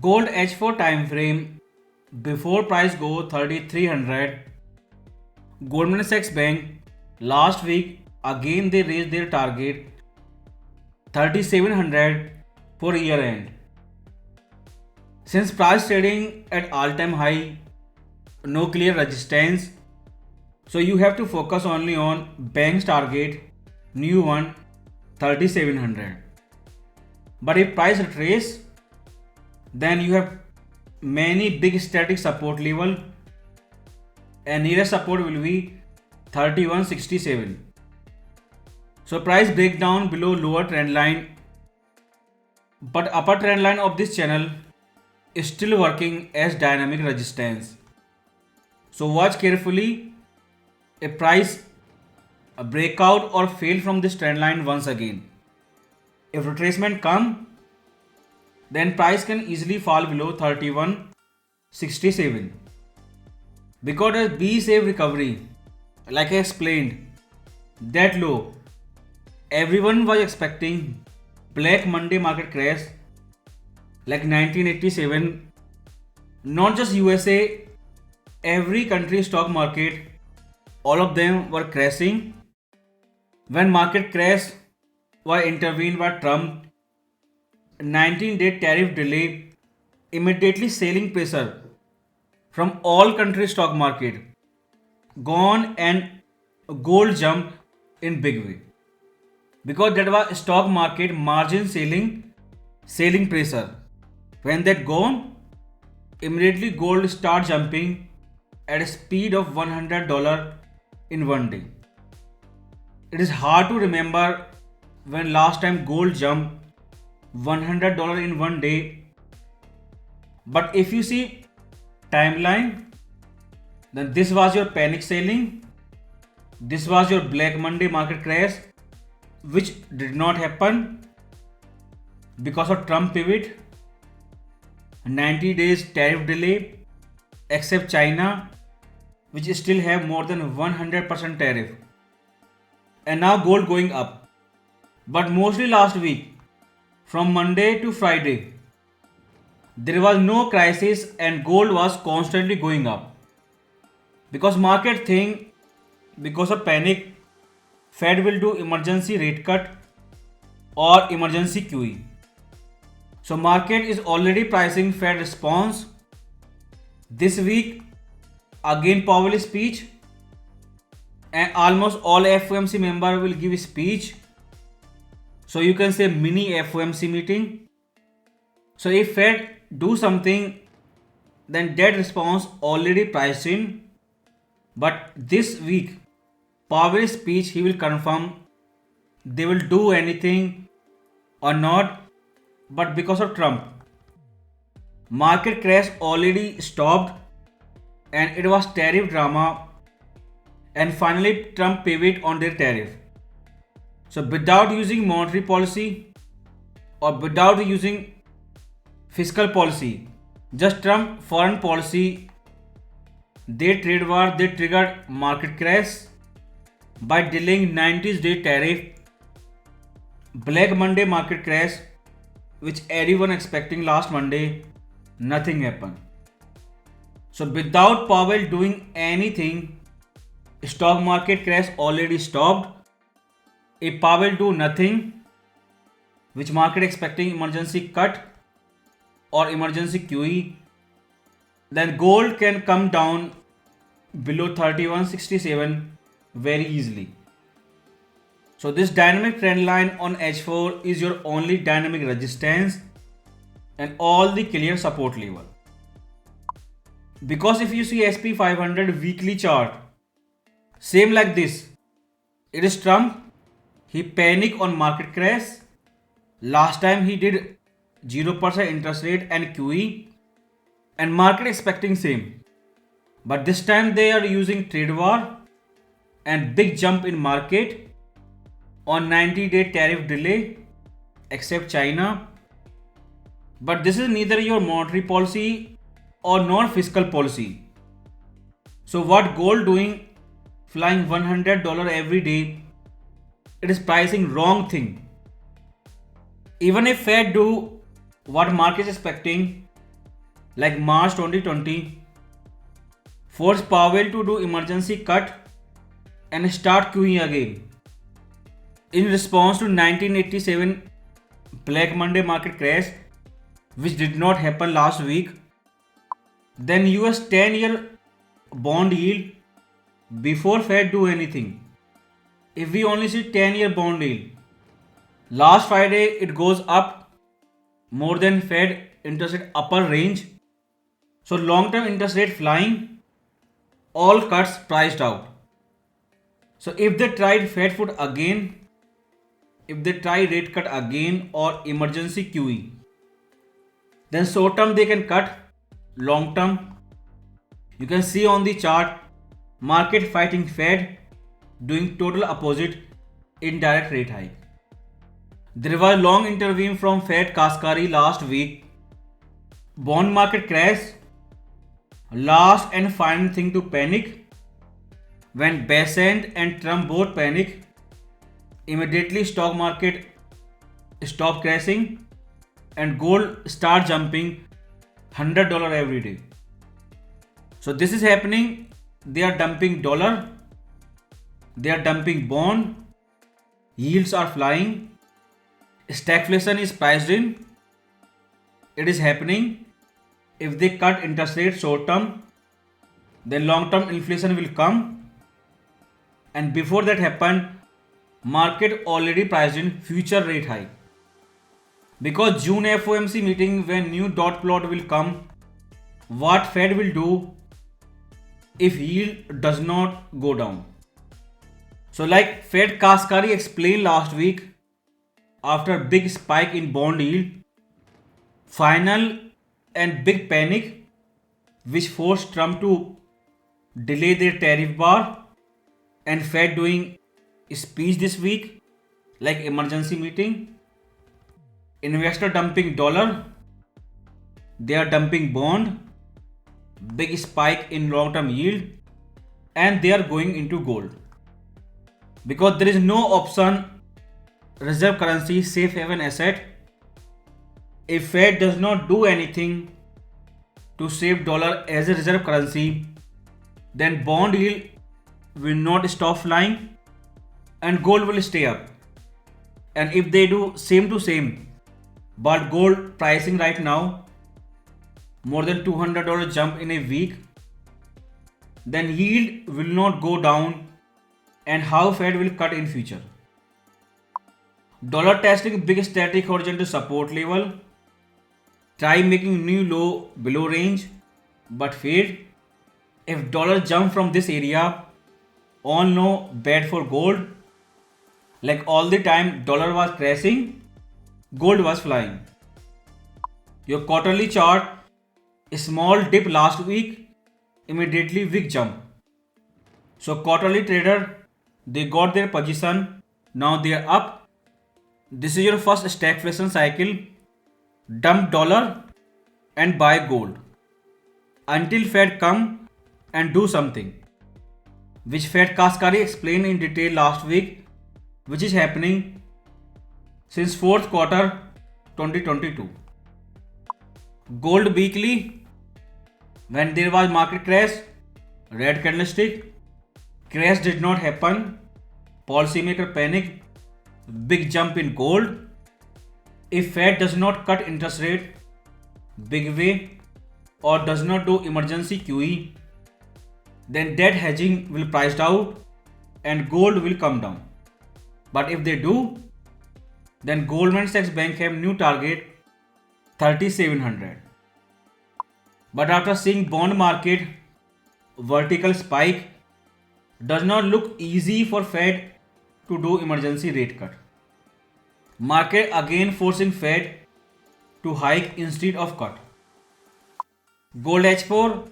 Gold H4 time frame before price go 3300. Goldman Sachs Bank last week again they raised their target 3700 for year end. Since price trading at all time high, no clear resistance, so you have to focus only on bank's target, new one 3700. But if price retrace, then you have many big static support level and nearest support will be 3167. So price break down below lower trend line, but upper trend line of this channel is still working as dynamic resistance. So watch carefully a price a breakout or fail from this trend line once again. If retracement come, then price can easily fall below 3167. Because a B-shaped recovery, like I explained, that low, everyone was expecting Black Monday market crash like 1987. Not just USA, every country stock market, all of them were crashing. When market crash was intervened by Trump, 19-day tariff delay, immediately selling pressure from all country stock market gone and gold jump in big way because that was stock market margin selling pressure. When that gone, immediately gold start jumping at a speed of $100 in one day. It is hard to remember when last time gold jumped $100 in one day. But if you see timeline, then this was your panic selling. This was your Black Monday market crash, which did not happen because of Trump pivot, 90 days tariff delay, except China, which still have more than 100% tariff. And now gold going up. But mostly last week, from Monday to Friday, there was no crisis and gold was constantly going up. Because market think because of panic, Fed will do emergency rate cut or emergency QE. So market is already pricing Fed response. This week, again Powell speech and almost all FOMC member will give a speech. So you can say mini FOMC meeting. So if Fed do something, then that response already priced in. But this week, Powell's speech, he will confirm they will do anything or not. But because of Trump, market crash already stopped and it was tariff drama. And finally, Trump pivot on their tariff. So without using monetary policy or without using fiscal policy, just Trump foreign policy, their trade war, they triggered market crash by delaying 90-day tariff, Black Monday market crash, which everyone expecting last Monday, nothing happened. So without Powell doing anything, stock market crash already stopped. If Powell do nothing, which market expecting emergency cut or emergency QE, then gold can come down below 3167 very easily. So this dynamic trend line on H4 is your only dynamic resistance and all the clear support level. Because if you see SP 500 weekly chart, same like this, it is Trump. He panic on market crash. Last time he did 0% interest rate and QE and market expecting same. But this time they are using trade war and big jump in market on 90-day tariff delay except China. But this is neither your monetary policy or non-fiscal policy. So what gold doing? Flying $100 every day. It is pricing wrong thing. Even if Fed do what market is expecting, like March 2020, forced Powell to do emergency cut and start QE again. In response to 1987 Black Monday market crash, which did not happen last week, then US 10-year bond yield before Fed do anything. If we only see 10-year bond yield, last Friday it goes up more than Fed interest rate upper range. So long-term interest rate flying, all cuts priced out. So if they tried Fed foot again, if they try rate cut again or emergency QE, then short term they can cut, long term you can see on the chart market fighting Fed doing total opposite indirect rate hike. There was long interview from Fed Kashkari last week. Bond market crash, last and final thing to panic. When Bessent and Trump both panic, immediately stock market stop crashing and gold start jumping $100 every day. So this is happening. They are dumping dollar, they are dumping bond, yields are flying, stagflation is priced in. It is happening. If they cut interest rate short term, then long term inflation will come, and before that happen, market already priced in future rate hike. Because June FOMC meeting when new dot plot will come, what Fed will do if yield does not go down. So like Fed Kashkari explained last week, after big spike in bond yield, final and big panic which forced Trump to delay their tariff bar, and Fed doing speech this week like emergency meeting, investor dumping dollar, they are dumping bond, big spike in long term yield, and they are going into gold. Because there is no option reserve currency safe haven asset. If Fed does not do anything to save dollar as a reserve currency, then bond yield will not stop flying and gold will stay up. And if they do same to same, but gold pricing right now more than $200 jump in a week, then yield will not go down, and how Fed will cut in future. Dollar testing big static horizontal support level, try making new low below range but fade. If dollar jump from this area, all know bad for gold. Like all the time dollar was crashing, gold was flying. Your quarterly chart, a small dip last week, immediately big jump. So quarterly trader, they got their position, now they are up. This is your first stagflation cycle. Dump dollar and buy gold until Fed come and do something, which Fed Kashkari explained in detail last week, which is happening since fourth quarter 2022. Gold weekly, when there was market crash, red candlestick, crash did not happen, policymaker panic, big jump in gold. If Fed does not cut interest rate big way or does not do emergency QE, then debt hedging will priced out and gold will come down. But if they do, then Goldman Sachs Bank have new target 3700. But after seeing bond market vertical spike, does not look easy for Fed to do emergency rate cut. Market again forcing Fed to hike instead of cut. Gold H4,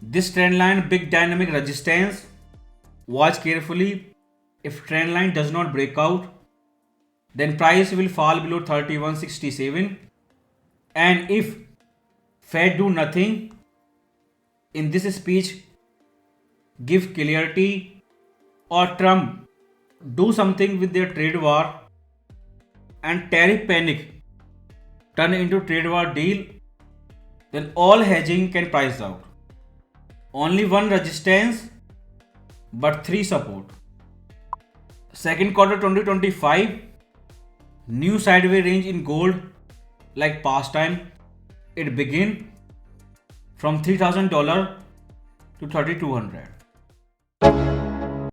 this trend line big dynamic resistance. Watch carefully. If trend line does not break out, then price will fall below 3167. And if Fed do nothing, in this speech give clarity, or Trump do something with their trade war and tariff panic turn into trade war deal, then all hedging can price out. Only one resistance but three support. Second quarter 2025, new sideways range in gold like past time. It begin from $3,000 to $3,200.